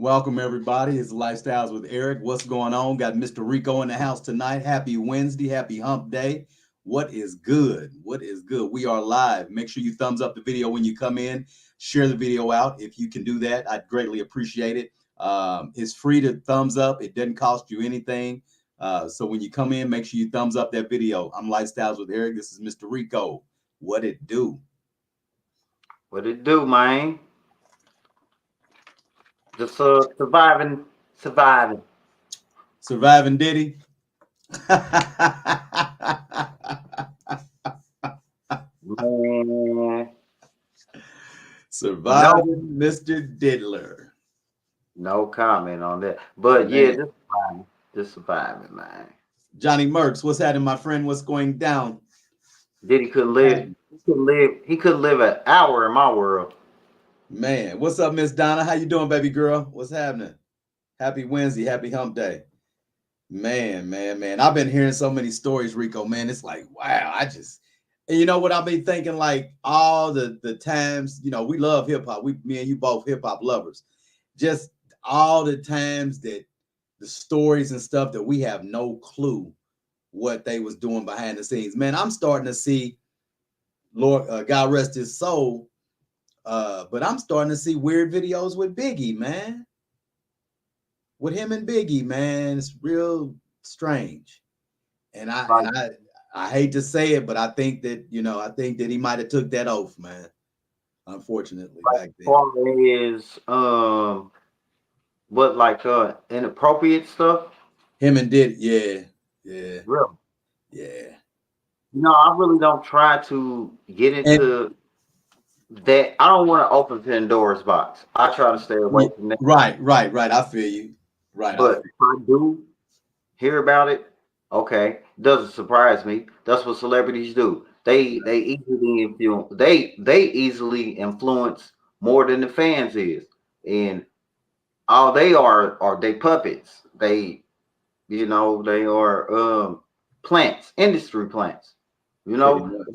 Welcome, everybody. It's Lifestyles with Eric. What's going on? Got Mr. Rico in the house tonight. Happy Wednesday. Happy hump day. What is good? What is good? We are live. Make sure you thumbs up the video when you come in. Share the video out. If you can do that, I'd greatly appreciate it. It's free to thumbs up. It doesn't cost you anything. So when you come in, make sure you thumbs up that video. I'm Lifestyles with Eric. This is Mr. Rico. What it do? What it do, man? Just surviving. Surviving Diddy. Man, no, Surviving Mr. Diddler. no comment on that. But yeah, Man. just surviving, man. Johnny Merks, what's happening, my friend? What's going down? Diddy couldn't live. He couldn't live an hour in my world. Man, what's up, Miss Donna? How you doing, baby girl? What's happening? Happy Wednesday, happy hump day. Man. I've been hearing so many stories, Rico. Man, it's like, wow, and you know what I've been thinking, like all the times, we love hip hop. Me and you both hip hop lovers. Just all the times that the stories and stuff that we have no clue what they was doing behind the scenes. Man, I'm starting to see, Lord, God rest his soul, but I'm starting to see weird videos with Biggie, man. With him and Biggie, man, it's real strange. And I Like, and I hate to say it, but I think that he might have took that oath, man. Unfortunately, back then. far as what inappropriate stuff. Him and did, yeah, Really, yeah. I really don't try to get And into that. I don't want to open Pandora's box. I try to stay away from that. right. I feel you. Right, I But feel if I do hear about it, okay, doesn't surprise me. That's what celebrities do. They easily influence more than the fans is, and all they are they puppets. They are plants, industry plants. You pretty know, much.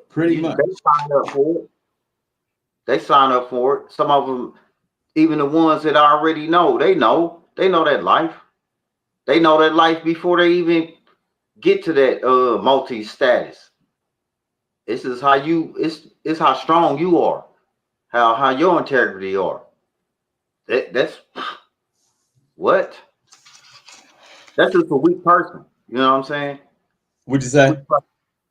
Pretty they much. sign up for it. They sign up for it. Some of them, even the ones that I already know that life. They know that life before they even get to that multi status. This is how it's how strong you are, how your integrity are. That's what that's just a weak person. You know what I'm saying? What'd you A weak say? per-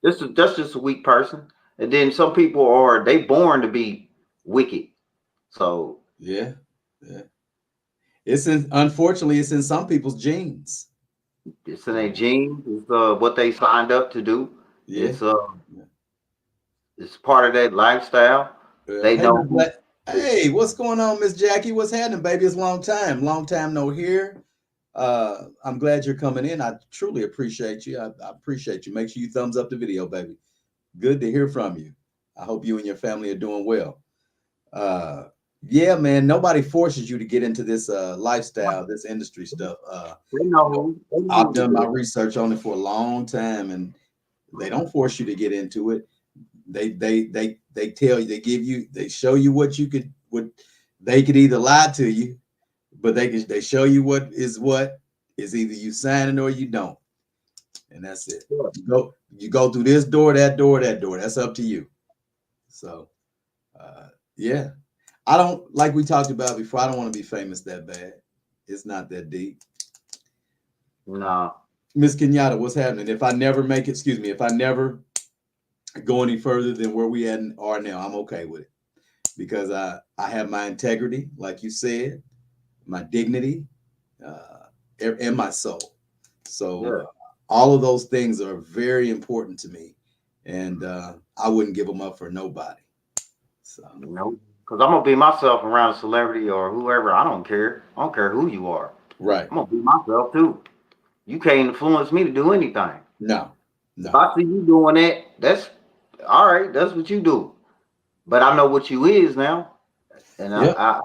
that's just a weak person. And then some people are they born to be wicked. So Yeah, yeah. Unfortunately, it's in some people's genes. it's in their genes. It's what they signed up to do. Yeah. It's it's part of that lifestyle. Yeah. They Hey, know Miss who. Black. Hey, what's going on, Miss Jackie? What's happening, baby? It's long time. Long time no hear. I'm glad you're coming in. I truly appreciate you. I appreciate you. Make sure you thumbs up the video, baby. Good to hear from you. I hope you and your family are doing well. Uh, yeah, man. Nobody forces you to get into this lifestyle, this industry stuff. They know. They know I've what to done my do. research on it for a long time, and they don't force you to get into it. They tell you, they show you what they could either lie to you, but they show you what is either you signing or you don't, and that's it. Yeah. You go through this door, that door, that door. That's up to you. So yeah, I don't, like we talked about before. I don't want to be famous that bad. It's not that deep. No. Miss Kenyatta, what's happening? If I never make it, excuse me, if I never go any further than where we are now, I'm okay with it because I have my integrity, like you said, my dignity, and my soul. So Yeah. all of those things are very important to me, and I wouldn't give them up for nobody. So Nope. Because I'm gonna be myself around a celebrity or whoever. I don't care. I don't care who you are. right, I'm gonna be myself too. You can't influence me to do anything. no, If no, I see you doing that, that's all right. That's what you do. But I know what you is now, and yep. I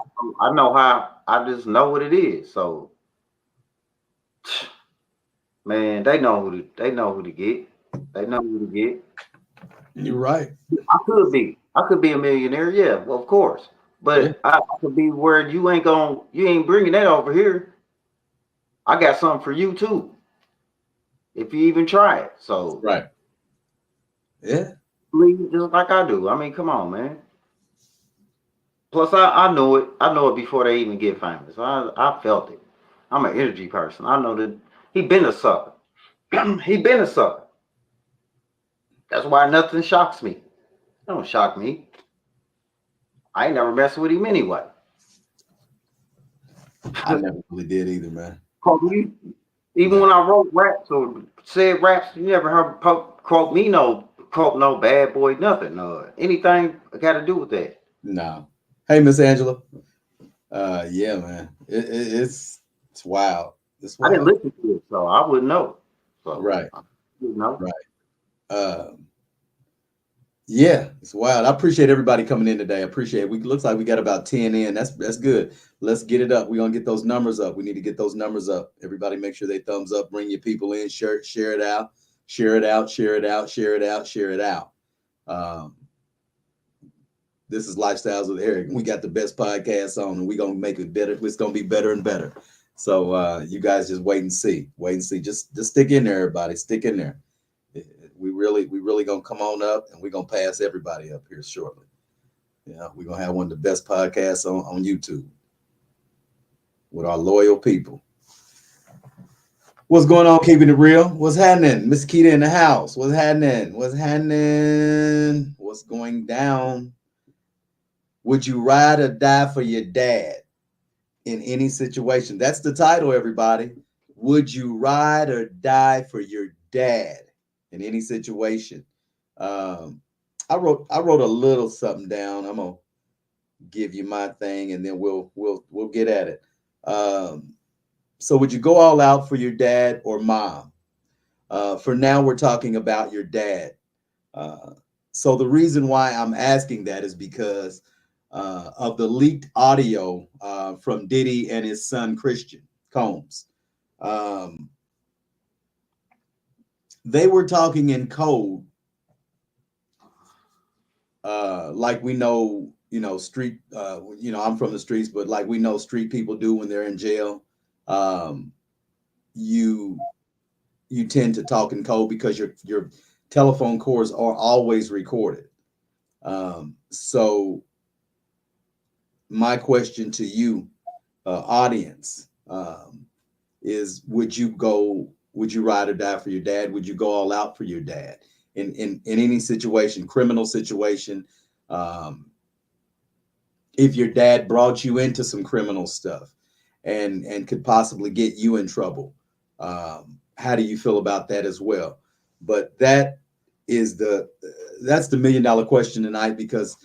know how. I just know what it is. So man, they know who to get. They know who to get. You're right. I could be a millionaire. Yeah, well, of course. But I could be where you ain't bringing that over here. I got something for you too, if you even try it. So Right. Yeah. believe just like I do. I mean, come on, man. Plus, I know it. I know it before they even get famous. I felt it. I'm an energy person. I know that he been a sucker. He been a sucker. That's why nothing shocks me. It don't shock me. I ain't never messed with him anyway. I never really did either, man. Even Yeah. when I wrote raps or said raps, you never heard quote me no bad boy nothing. Anything got to do with that. No. Hey, Miss Angela. Yeah, man. It's wild. It's I didn't wild. listen to it, so I wouldn't know. So Right. I didn't know. Right. Um, yeah, it's wild. I appreciate everybody coming in today. I appreciate it. We looks like we got about 10 in. That's good. Let's get it up. We're gonna get those numbers up. We need to get those numbers up. Everybody make sure they thumbs up, bring your people in, share it out, share it out, share it out, share it out, share it out. Um, this is Lifestyles with Eric. We got the best podcast on, and we're gonna make it better. It's gonna be better and better. So you guys just wait and see. Wait and see. Just stick in there, everybody. Stick in there. We really gonna come on up, and we're gonna pass everybody up here shortly. Yeah, we're gonna have one of the best podcasts on YouTube with our loyal people. What's going on? Keeping it real. What's happening? Miss Keita in the house. What's happening? What's happening? What's going down? Would you ride or die for your dad in any situation? That's the title, everybody. Would you ride or die for your dad in any situation? Um, I wrote a little something down. I'm gonna give you my thing, and then we'll get at it. So, would you go all out for your dad or mom? For now, we're talking about your dad. Uh, so the reason why I'm asking that is because of the leaked audio from Diddy and his son Christian Combs. Um, they were talking in code, like we know, street. I'm from the streets, but like we know, street people do when they're in jail. Um, you you tend to talk in code because your telephone calls are always recorded. So my question to you, audience, is would you ride or die for your dad? Would you go all out for your dad in any situation, criminal situation? Um, if your dad brought you into some criminal stuff and could possibly get you in trouble, how do you feel about that as well? But is the that's the $1 million question tonight, because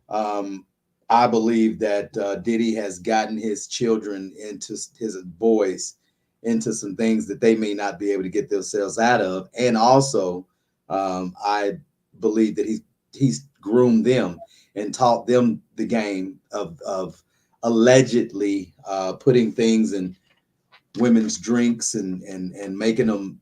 um, I believe that Diddy has gotten his children into his boys into some things that they may not be able to get themselves out of, and also I believe that he's groomed them and taught them the game of allegedly putting things in women's drinks and making them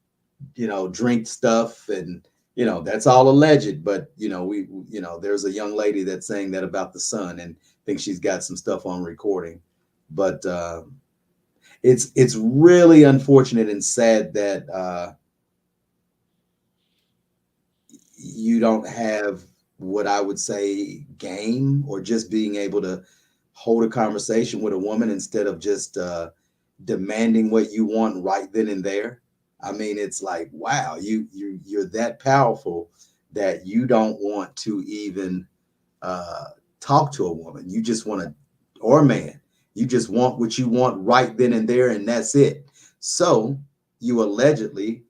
drink stuff, and that's all alleged. But there's a young lady that's saying that about the son, and thinks she's got some stuff on recording. But it's really unfortunate and sad that you don't have what I would say game, or just being able to hold a conversation with a woman instead of just demanding what you want right then and there. I mean, it's like, wow, you're that powerful that you don't want to even uh, talk to a woman. You just want to, or a man, you just want what you want right then and there, and that's it. So you allegedly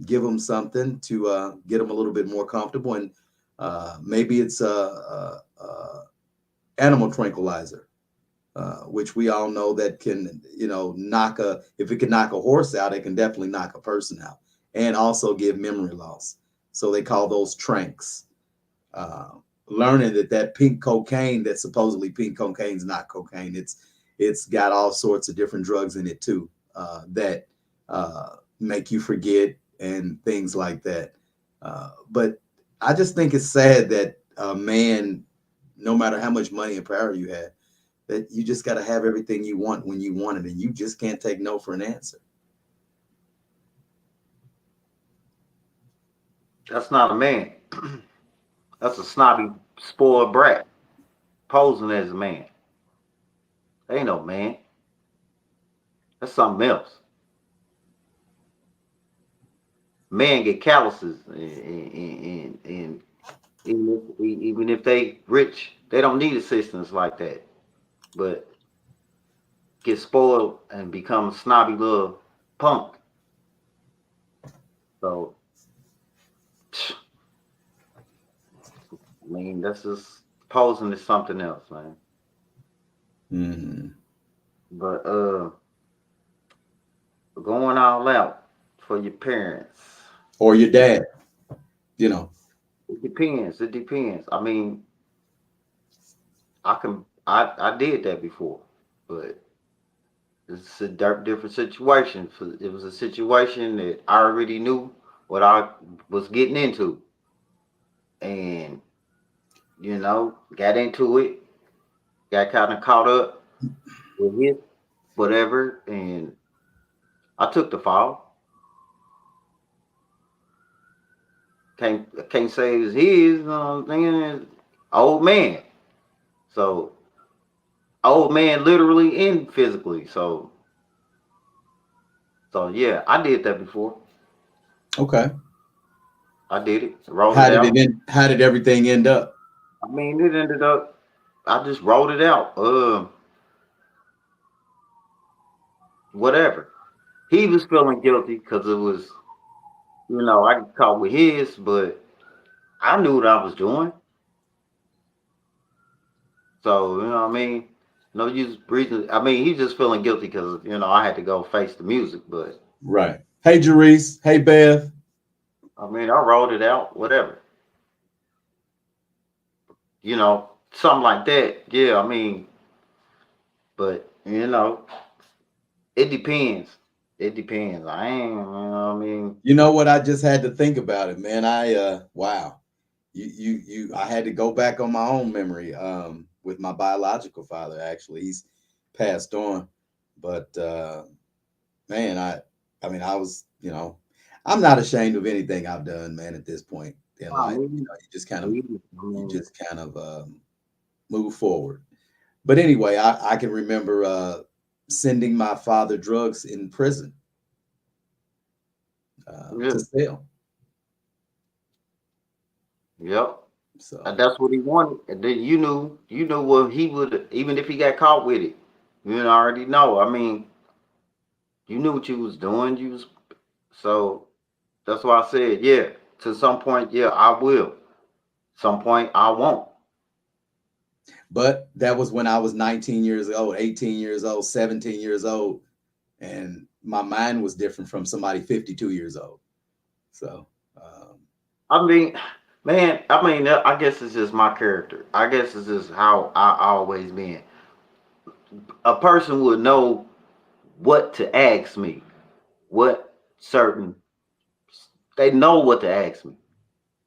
give them something to get them a little bit more comfortable, and maybe it's a animal tranquilizer, which we all know that can, if it can knock a horse out, it can definitely knock a person out, and also give memory loss. So they call those tranks. Uh, Learning that pink cocaine, that supposedly pink cocaine is not cocaine. It's got all sorts of different drugs in it too, that make you forget and things like that. But I just think it's sad that a man no matter how much money and power you had, that you just got to have everything you want when you want it, and you just can't take no for an answer. That's not a man. That's a snobby, spoiled brat posing as a man. Ain't no man. That's something else. Men get calluses, and even if they rich, they don't need assistance like that. But get spoiled and become a snobby little punk. So, I mean, that's just posing as something else, man. Mm-hmm. But going all out for your parents. Or your dad, you know. It depends. It depends. I mean, I did that before, but it's a different situation. It was a situation that I already knew what I was getting into, and got into it, got kind of caught up with it, whatever, and I took the fall. Can't say it's his. You know what I'm saying? Old man. So old man, literally and physically. So yeah, I did that before. Okay. I did it. Rolled How it did out. it end? How did everything end up? I mean, it ended up. I just rolled it out. Whatever. He was feeling guilty because it was, I got caught with his, but I knew what I was doing. So you know what I mean. No use breathing. I mean, he's just feeling guilty because I had to go face the music. But Right. Hey, Jerice. Hey, Bev. I mean, I rolled it out. Whatever. Something like that. Yeah. I mean, but it depends. It depends. I ain't. I mean. You know what? I just had to think about it, man. Wow. I had to go back on my own memory with my biological father. Actually, he's passed on, but man, I mean, I was, I'm not ashamed of anything I've done, man. At this point in life, you just kind of move forward. But anyway, I can remember sending my father drugs in prison Yeah. to sell. Yep. So And that's what he wanted. And then you knew what he would, even if he got caught with it. You already know. I mean, you knew what you was doing. So that's why I said, yeah. To some point, yeah, I will. Some point, I won't. but that was when I was 19 years old, 18 years old, 17 years old, and my mind was different from somebody 52 years old. So, I mean, man, I guess it's just my character. I guess it's just how I always been. A person would know what to ask me, what certain, they know what to ask me.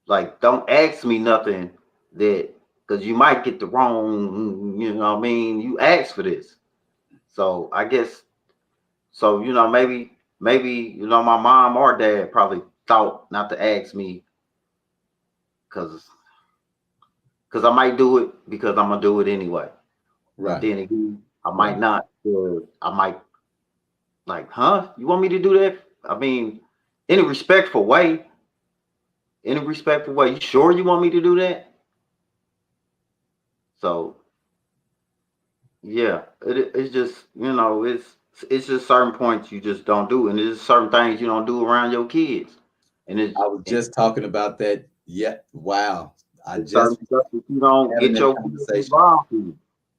Like, don't ask me nothing that, because you might get the wrong, what I mean? You asked for this. So I guess, so, maybe, my mom or dad probably thought not to ask me because I might do it because I'm going to do it anyway. But right. then again, I might not. I might, like, huh? You want me to do that? I mean, in a respectful way. In a respectful way. You sure you want me to do that? So yeah, it's just it's just certain points you just don't do, and there's certain things you don't do around your kids, and I was just talking about that. Yeah. Wow. I certain just stuff that you don't having get that your kids conversation. involved in,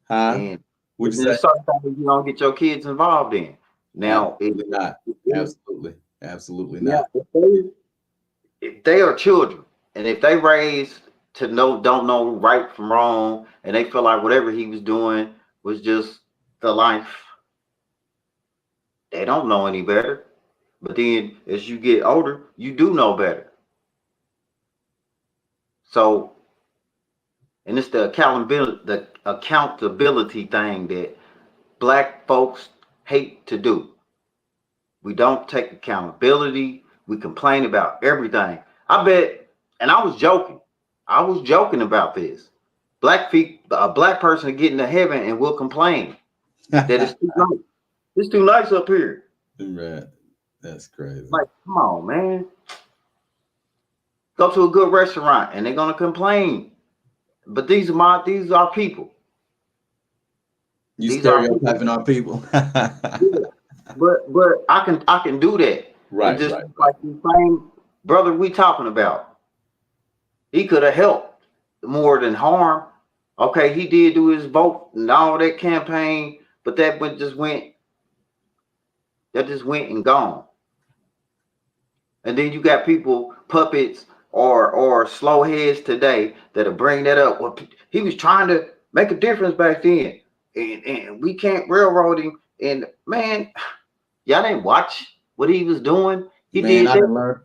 Huh? and Would you say? there's certain things you don't get your kids involved in. Now, Absolutely not. Absolutely. Absolutely yeah, not. if they are children, and if they raised to don't know right from wrong, and they feel like whatever he was doing was just the life, they don't know any better. But then as you get older, you do know better. So And it's the accountability thing that black folks hate to do. We don't take accountability. We complain about everything. I bet, and I was joking. I was joking about this. A black person get into heaven and will complain that it's too nice. It's too nice up here. Right. That's crazy. Like, come on, man. Go to a good restaurant and they're gonna complain. But these are people. You These are stereotyping our people. But I can do that. Right, And just right. like the same brother we talking about. He could have helped more than harm. Okay, he did do his vote and all that campaign, but that just went and gone. And then you got people, puppets or slow heads today that'll bring that up. Well, he was trying to make a difference back then, and we can't railroad him. And man, y'all didn't watch what he was doing. He Man, did I that. done learned.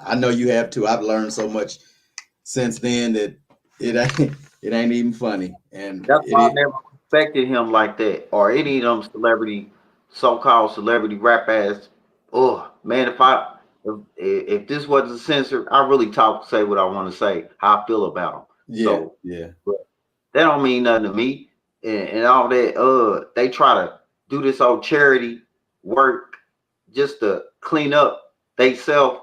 I know you have too. I've learned so much since then that it ain't even funny. And That's why I never respected him like that, or any of them so-called celebrity rap ass. Oh man, if this wasn't censored, I really say what I want to say, how I feel about him. yeah, So yeah. but that don't mean nothing to me, and all that. They try to do this old charity work just to clean up they self.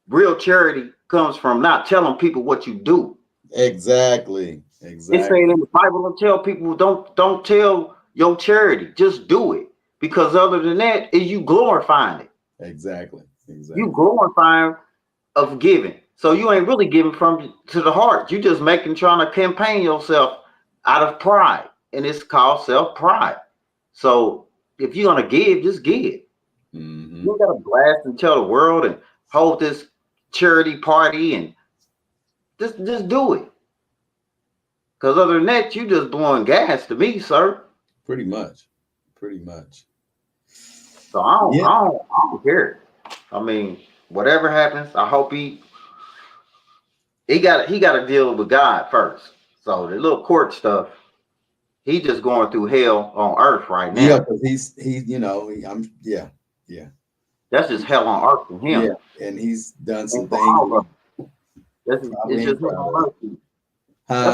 Real charity comes from not telling people what you do. Exactly. It say Exactly. in the Bible to tell people don't tell your charity, just do it. Because other than that, is you glorifying it. Exactly. You Exactly. glorifying of giving. So you ain't really giving from to the heart. You just trying to campaign yourself out of pride. And it's called self-pride. So if you're gonna give, just give. Mm-hmm. You gotta blast and tell the world and hold this charity party and just do it. Because other than that, you just blowing gas to me, sir. Pretty much. Pretty much. So Yeah. I don't care. I mean, whatever happens, I hope he got to deal with God first. So the little court stuff, he just going through hell on earth right Yeah, now. because he's I'm yeah, yeah, That's just hell on earth for yeah. him And he's done some and for things all of them. probably It's ain't just hell proud on of. earth. Huh?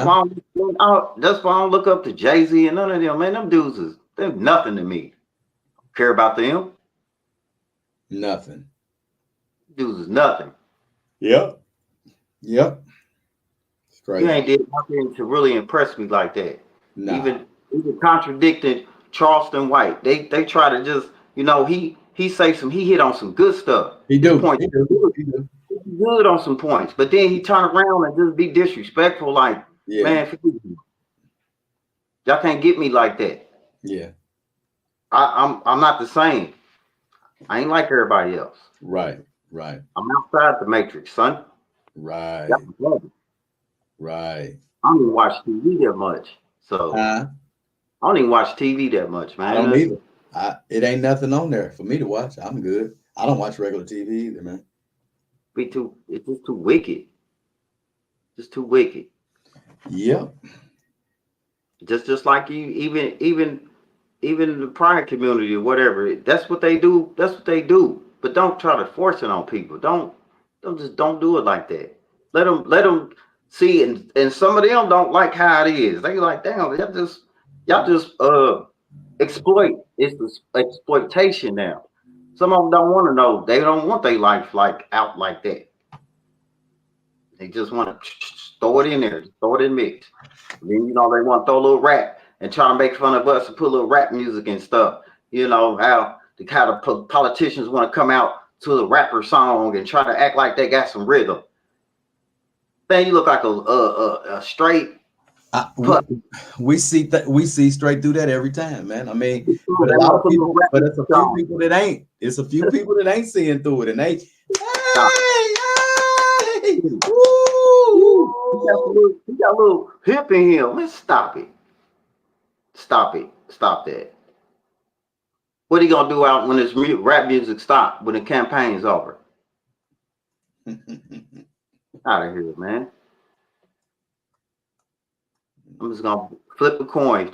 That's why I don't look up to Jay-Z and none of them. Man, them dudes they're nothing to me. Care about them? Nothing. Dudes is nothing. Yep. Yep. It's You crazy. ain't did nothing to really impress me like that. Nah. Even contradicted Charleston White. They try to just he hit on some good stuff. He His do. point He do. good, He do. good on some points, but then he turn around and just be disrespectful. Like Yeah. man, y'all can't get me like that. Yeah. I'm not the same. I ain't like everybody else. Right. Right. I'm outside the matrix, son. Right. Right. I don't even watch TV that much. So Huh? I don't even watch TV that much, man. I don't either. It ain't nothing on there for me to watch. I'm good. I don't watch regular TV either, man. It's just too wicked. Just too wicked. Yep. Just like you, even the pride community or whatever. That's what they do. That's what they do. But don't try to force it on people. Don't do it like that. Let them see. And some of them don't like how it is. They like, damn, y'all just exploit. It's the exploitation now. Some of them don't want to know. They don't want their life like out like that. They just want to throw it in there, throw it in mix. Then they want to throw a little rap and try to make fun of us and put a little rap music and stuff. How the kind of politicians want to come out to the rapper song and try to act like they got some rhythm. Man, you look like a straight. We see straight through that every time, man. I mean, but a lot of people, but it's a few people that ain't. It's a few people that ain't seeing through it, and they. Hey, he got a little hip in him. Let's stop it. Stop it. Stop that. What are you gonna do out when this rap music stop when the campaign's over? Out of here, man. I'm just gonna flip a coin.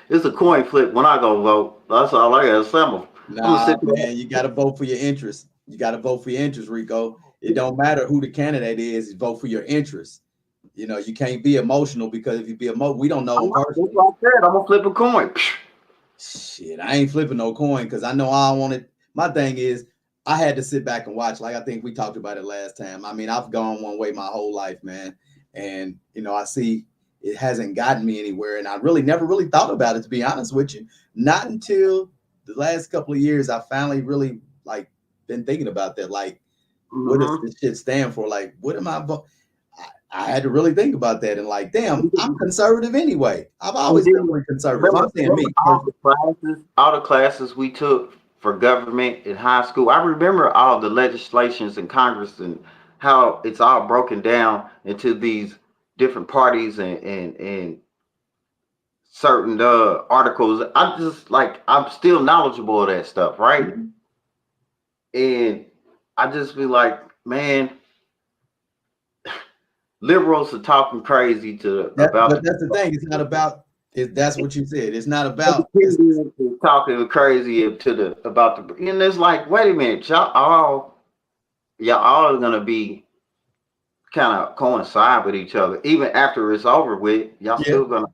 It's a coin flip when I go vote. That's all I gotta say. I'm gonna Nah, sit there. man, you got to vote for your interests. You got to vote for your interests, Rico. It don't matter who the candidate is. You vote for your interests. You know, you can't be emotional because if you be emotional, we don't know I'm them not, that's personally. what I said. I'm gonna flip a coin. Shit, I ain't flipping no coin because I know I want it. My thing is, I had to sit back and watch. Like I think we talked about it last time. I mean, I've gone one way my whole life, man, and you know, I see it hasn't gotten me anywhere, and I really never really thought about it to be honest with you. Not until the last couple of years, I finally really like been thinking about that. Like, what does Mm-hmm. this shit stand for? Like, what am I? I had to really think about that and like, damn, I'm conservative anyway. I've And always been then really conservative. I'm saying me remember personally. all the classes we took for government in high school. I remember all the legislations in Congress and how it's all broken down into these different parties and certain articles. I'm just like I'm still knowledgeable of that stuff, right? Mhm. And I just be like, man, liberals are talking crazy to But about that's the thing. It's not about. That's what you said. It's not about. Independents is talking crazy to the about the and it's like, wait a minute, y'all all are gonna be kind of coincide with each other. Even after it's over with, y'all Yeah, still gonna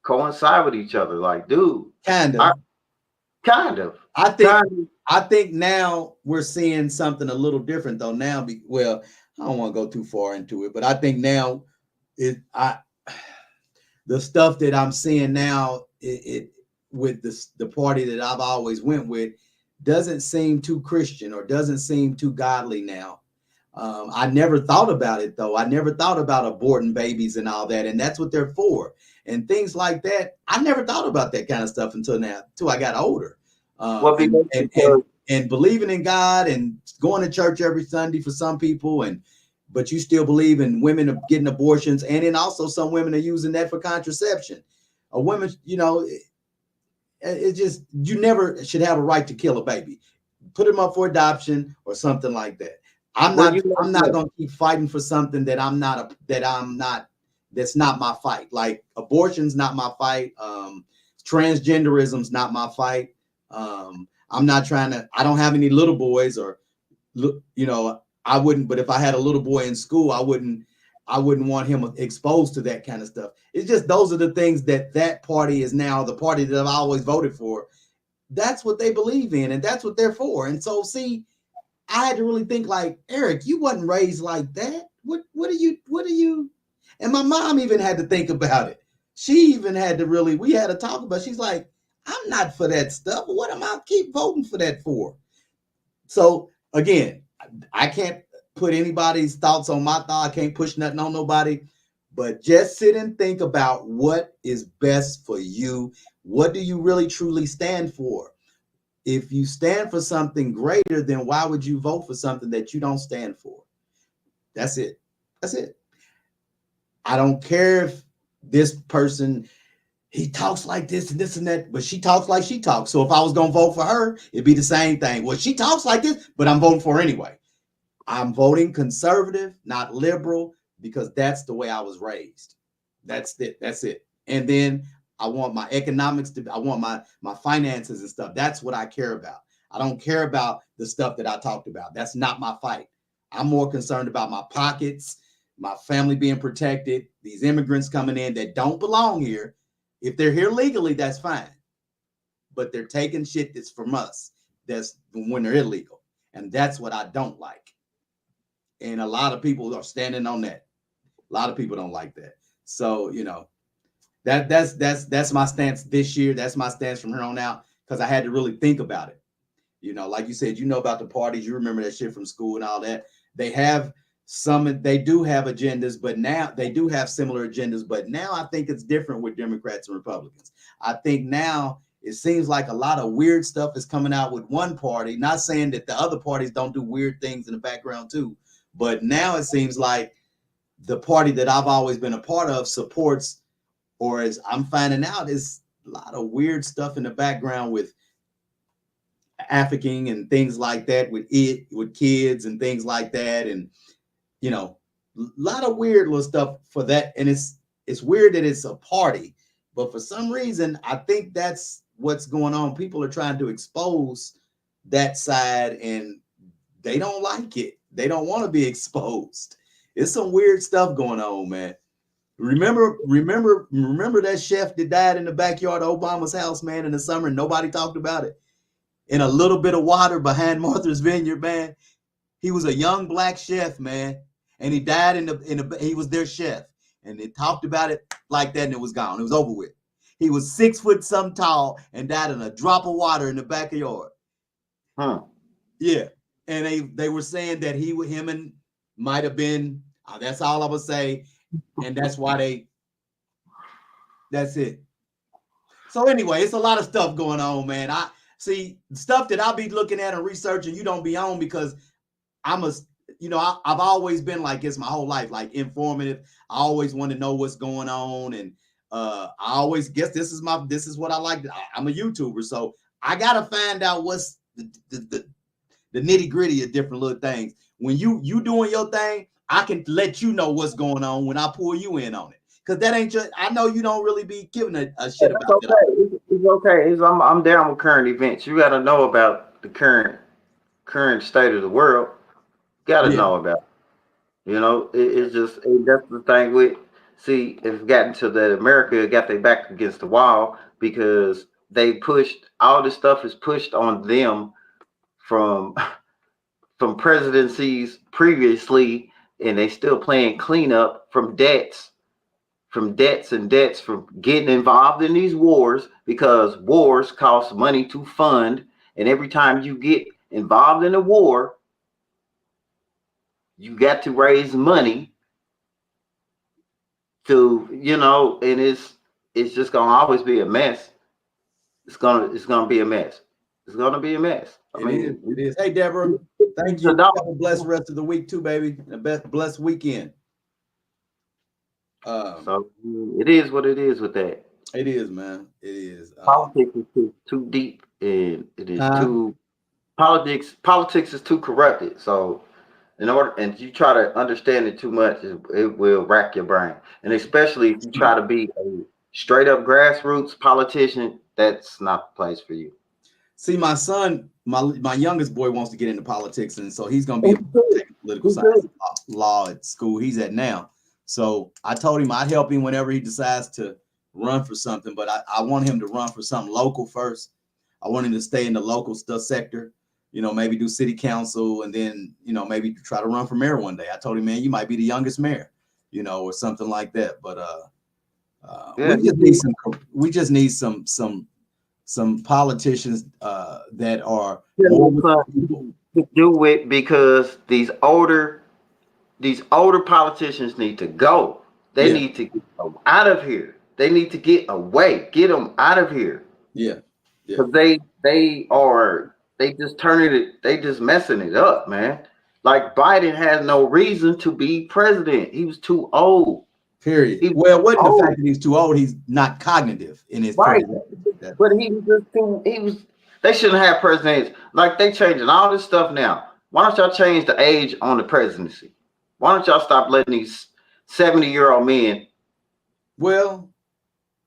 coincide with each other. Like, dude, kind I of. kind of I think. kind of I think now we're seeing something a little different though. Now, well, I don't want to go too far into it, but I think now I the stuff that I'm seeing now it with the party that I've always went with doesn't seem too Christian or doesn't seem too godly now. I never thought about it though. I never thought about aborting babies and all that, and that's what they're for, and things like that. I never thought about that kind of stuff until now, until I got older, well and because and believing in God and going to church every Sunday for some people, and but you still believe in women getting abortions, and then also some women are using that for contraception. A woman, you know, it just you never should have a right to kill a baby. Put them up for adoption or something like that. I'm well not you know I'm not what? gonna keep fighting for something that I'm not that's not my fight. Like abortion's not my fight. Transgenderism's not my fight. I'm not trying to. I don't have any little boys or you know, I wouldn't. But if I had a little boy in school, I wouldn't want him exposed to that kind of stuff. It's just those are the things that party is now the party that I've always voted for. That's what they believe in, and that's what they're for. And so, see, I had to really think like, Eric, you wasn't raised like that. What are you? And my mom even had to think about it. She even had to really, we had to talk about it. She's like, I'm not for that stuff. What am I keep voting for that for? So again, I can't put anybody's thoughts on my thought. I can't push nothing on nobody, but just sit and think about what is best for you. What do you really truly stand for? If you stand for something greater, then why would you vote for something that you don't stand for? That's it. That's it. I don't care if this person he talks like this and that, but she talks like she talks. So if I was gonna vote for her, it'd be the same thing. Well, she talks like this, but I'm voting for her anyway. I'm voting conservative, not liberal, because that's the way I was raised. That's it. That's it. And then I want my economics to, I want my finances and stuff. That's what I care about. I don't care about the stuff that I talked about. That's not my fight. I'm more concerned about my pockets, my family being protected, these immigrants coming in that don't belong here. If they're here legally, that's fine. But they're taking shit that's from us. That's when they're illegal. And that's what I don't like. And a lot of people are standing on that. A lot of people don't like that. So, you know, that's my stance this year. That's my stance from here on out because I had to really think about it. You know, like you said, you know about the parties, you remember that shit from school and all that. They have they do have agendas, but now they do have similar agendas. But now I think it's different with Democrats and Republicans. I think now it seems like a lot of weird stuff is coming out with one party. Not saying that the other parties don't do weird things in the background too, but now it seems like the party that I've always been a part of supports, or as I'm finding out, is a lot of weird stuff in the background with African and things like that with kids and things like that, and you know, a lot of weird little stuff for that, and it's weird that it's a party, but for some reason, I think that's what's going on. People are trying to expose that side, and they don't like it. They don't want to be exposed. It's some weird stuff going on, man. Remember that chef that died in the backyard of Obama's house, man, in the summer, and nobody talked about it. In a little bit of water behind Martha's Vineyard, man. He was a young black chef, man, and he died he was their chef, and they talked about it like that, and it was gone. It was over with. He was 6 foot something tall and died in a drop of water in the backyard. Huh. Yeah, and they were saying that him and might have been. That's all I would say, and that's why that's it. So anyway, it's a lot of stuff going on, man. I see stuff that I'll be looking at and researching. You don't be on because I've always been like this my whole life, like informative. I always want to know what's going on, and I always guess this is what I like. I'm a YouTuber, so I gotta find out what's the nitty gritty of different little things. When you doing your thing, I can let you know what's going on when I pull you in on it. Cause that ain't just, I know you don't really be giving a shit about that. It's okay. I'm down with current events. You got to know about the current state of the world. Got to know about it. You know, it's just, that's the thing with, see, it's gotten to that America got their back against the wall because they pushed, all this stuff is pushed on them from presidencies previously, and they still playing cleanup from debts from getting involved in these wars, because wars cost money to fund. And every time you get involved in a war, you got to raise money to, and it's just gonna always be a mess. It's gonna be a mess. It's gonna be a mess. It is. Hey, Deborah, thank you. Have a blessed rest of the week too, baby. A blessed weekend. So it is what it is with that. It is, man. It is. Politics is too deep, and it is too politics is too corrupted. So and you try to understand it too much, it will rack your brain. And especially if you try to be a straight up grassroots politician, that's not the place for you. See, my son, my youngest boy wants to get into politics, and so he's gonna be taking political science law at school he's at now. So I told him I'd help him whenever he decides to run for something, but I want him to run for something local first. I want him to stay in the local sector, maybe do city council, and then, maybe try to run for mayor one day. I told him, man, you might be the youngest mayor, or something like that. But we just need some politicians that are to do it, because these older politicians need to go. They need to get out of here. They need to get away. Get them out of here. Yeah. Because they just messing it up, man. Like Biden has no reason to be president. He was too old. Period. It wasn't the fact that he's too old. He's not cognitive in his right. But he was just too. They shouldn't have presidents. Like, they changing all this stuff now. Why don't y'all change the age on the presidency? Why don't y'all stop letting these 70-year-old men? Well,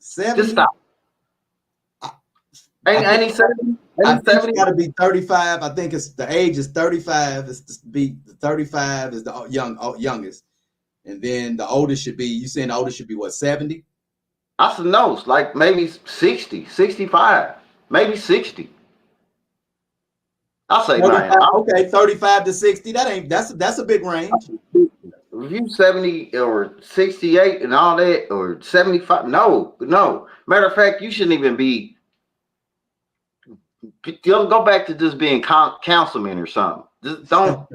70. Just stop. Ain't he 70? It's got to be 35. I think the age is 35. It's to be 35 is the youngest, and then the oldest should be. You saying the oldest should be what, 70? I said no, it's like maybe 60, 65, maybe 60. I'll say 35 to 60. That's a big range. If you 70 or 68 and all that, or 75, no. Matter of fact, you shouldn't even be. Go back to just being councilman or something. Just don't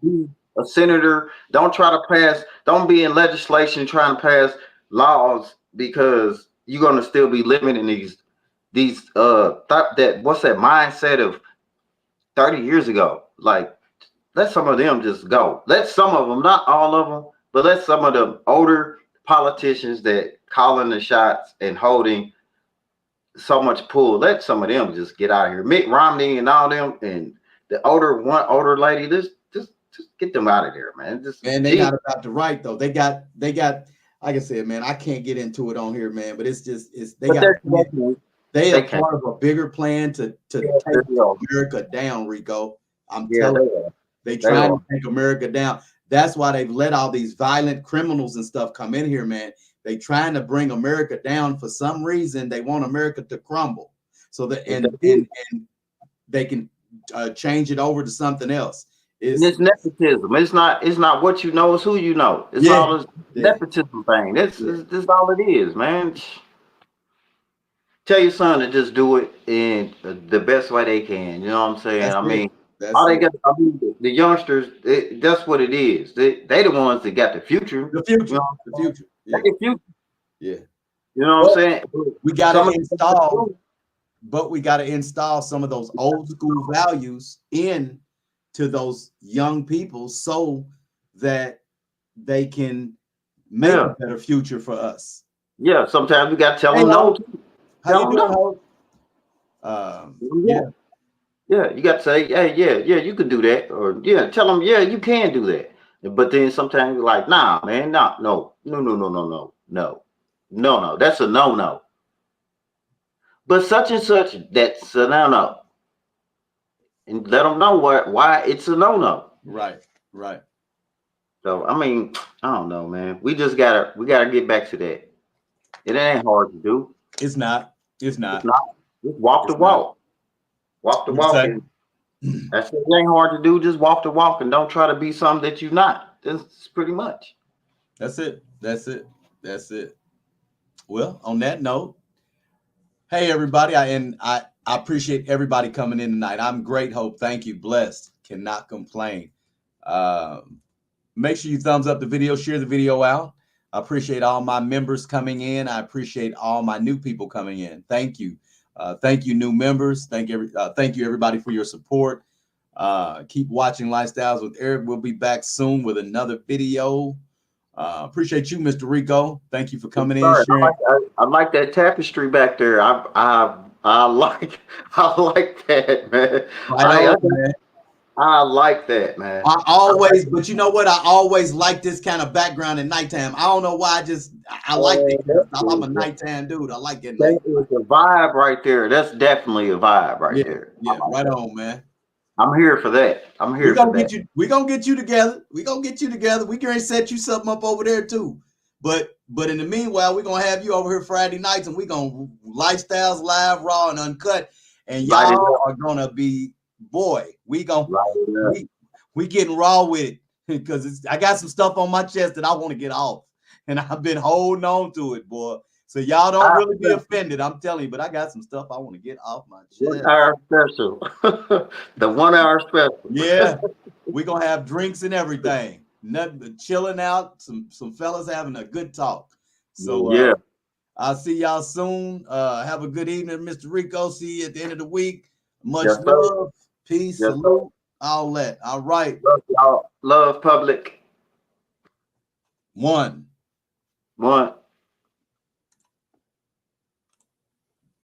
be a senator. Don't try to pass. Don't be in legislation trying to pass laws, because you're gonna still be limiting these what's that mindset of 30 years ago. Like, let some of them just go. Let some of them, not all of them, but let some of the older politicians that calling the shots and holding so much pull, let some of them just get out of here. Mitt Romney and all them, and the older lady, just get them out of there, man. And they got about the right though. They got like I said, man, I can't get into it on here, man. But it's just they But got they are can't. part of a bigger plan to take America down, Rico. I'm telling you, they trying to take America down. That's why they've let all these violent criminals and stuff come in here, man. They trying to bring America down for some reason. They want America to crumble, so that and they can change it over to something else. It's nepotism. It's not what you know. It's who you know. It's all this nepotism thing. This is all it is, man. Tell your son to just do it in the best way they can. You know what I'm saying? The youngsters, that's what it is. They the ones that got the future. The future. You know? The future. Yeah. The future. Yeah. You know what I'm saying? We got to install, but we got to install some of those old school values in to those young people so that they can make a better future for us. Yeah. Sometimes we got to tell them no. How you doing? Yeah, you got to say, hey, yeah, you can do that, or tell them, yeah, you can do that. But then sometimes you're like, nah, man, no, that's a no. But such and such, that's a no. And let them know why it's a no. Right. So I mean, I don't know, man. We gotta get back to that. It ain't hard to do. It's not. Just walk the walk. Walk the walk. That's it. Ain't hard to do. Just walk the walk and don't try to be something that you're not. That's pretty much. That's it. Well, on that note, hey everybody, I appreciate everybody coming in tonight. I'm great, Hope. Thank you. Blessed. Cannot complain. Make sure you thumbs up the video, share the video out. I appreciate all my members coming in. I appreciate all my new people coming in. Thank you. Thank you, new members. Thank you, everybody, for your support. Keep watching Lifestyles with Eric. We'll be back soon with another video. Appreciate you, Mr. Rico. Thank you for coming in. I like that tapestry back there. I like that, man. I like that, man. But you know what? I always like this kind of background at nighttime. I don't know why. I like it. I'm a nighttime dude. I like it. That is a vibe right there. That's definitely a vibe right there. Yeah, right on, man. I'm here for that. We're gonna get you together. We're gonna get you together. We can set you something up over there too. But in the meanwhile, we're gonna have you over here Friday nights, and we're gonna Lifestyles Live, Raw, and Uncut. And y'all are gonna be, boy, we getting raw with it, because I got some stuff on my chest that I want to get off, and I've been holding on to it, boy. So y'all don't really be offended, I'm telling you, but I got some stuff I want to get off my chest. 1 hour special. The 1 hour special. Yeah, we're gonna have drinks and everything. Nothing but chilling out, some fellas having a good talk. So I'll see y'all soon. Have a good evening, Mr. Rico. See you at the end of the week. Much love, peace, salute, all that. All right. Love y'all. Love public. One.